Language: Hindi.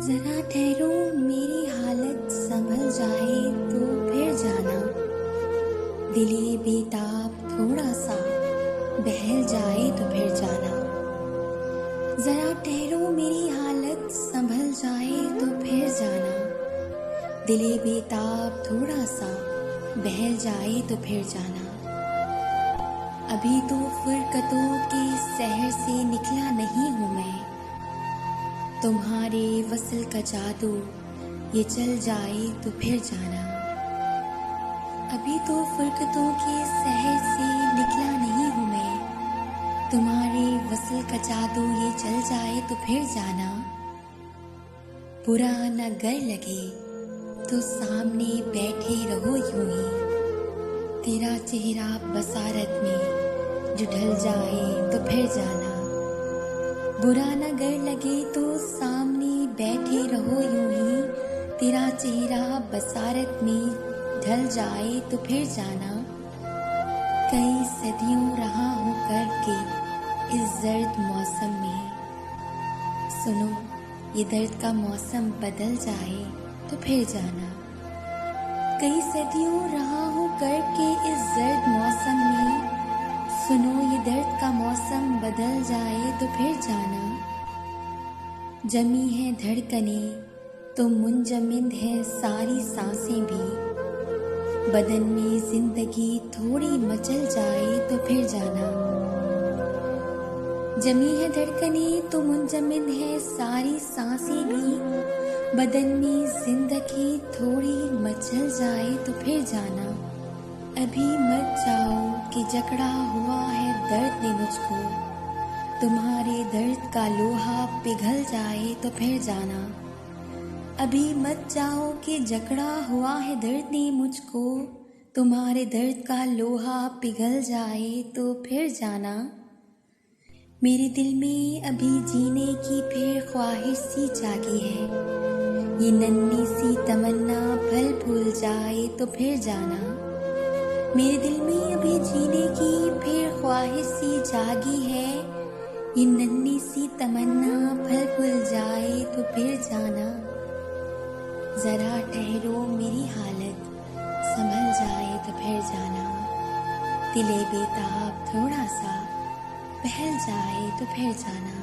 जरा ठहरो, मेरी हालत संभल जाए तो फिर जाना। दिले बेताब थोड़ा सा बहल जाए तो फिर जाना। जरा ठहरो, मेरी हालत संभल जाए तो फिर जाना। दिले बेताब थोड़ा सा बहल जाए तो फिर जाना। अभी तो फुरकतों के शहर से निकला नहीं हूँ मैं। तुम्हारे वसल का जादू ये चल जाए तो फिर जाना। अभी तो फुरकतों के शहर से निकला नहीं हूँ मैं। तुम्हारे वसल का जादू ये चल जाए तो फिर जाना। बुरा न गर लगे तो सामने बैठे रहो यूं ही। तेरा चेहरा बसारत में जो ढल जाए तो फिर जाना। बुरा न गर लगे तो सामने बैठे रहो यूं ही। तेरा चेहरा बसारत में ढल जाए तो फिर जाना। कई सदियों रहा हूँ करके इस दर्द मौसम में। सुनो, ये दर्द का मौसम बदल जाए तो फिर जाना। कई सदियों रहा हूँ करके इस दर्द मौसम में। सुनो, ये दर्द का मौसम बदल जाए तो फिर जाना। जमी है धड़कनें तो मुंजमिद है सारी सांसें भी। बदन में जिंदगी थोड़ी मचल जाए तो फिर जाना। जमी है धड़कनें तो मुंजमिद है सारी सांसें भी। बदन में जिंदगी थोड़ी मचल जाए तो फिर जाना। अभी मत जाओ कि जकड़ा हुआ है दर्द ने मुझको। तुम्हारे दर्द का लोहा पिघल जाए तो फिर जाना। अभी मत जाओ कि जकड़ा हुआ है दर्द ने मुझको। तुम्हारे दर्द का लोहा पिघल जाए तो फिर जाना। मेरे दिल में अभी जीने की फिर ख्वाहिश सी जागी है। ये नन्ही सी तमन्ना फल फूल जाए तो फिर जाना। मेरे दिल में अभी जीने की फिर ख्वाहिश सी जागी है। ये नन्ही सी तमन्ना फल फूल जाए तो फिर जाना। जरा ठहरो, मेरी हालत संभल जाए तो फिर जाना। दिले बेताब थोड़ा सा बहल जाए तो फिर जाना।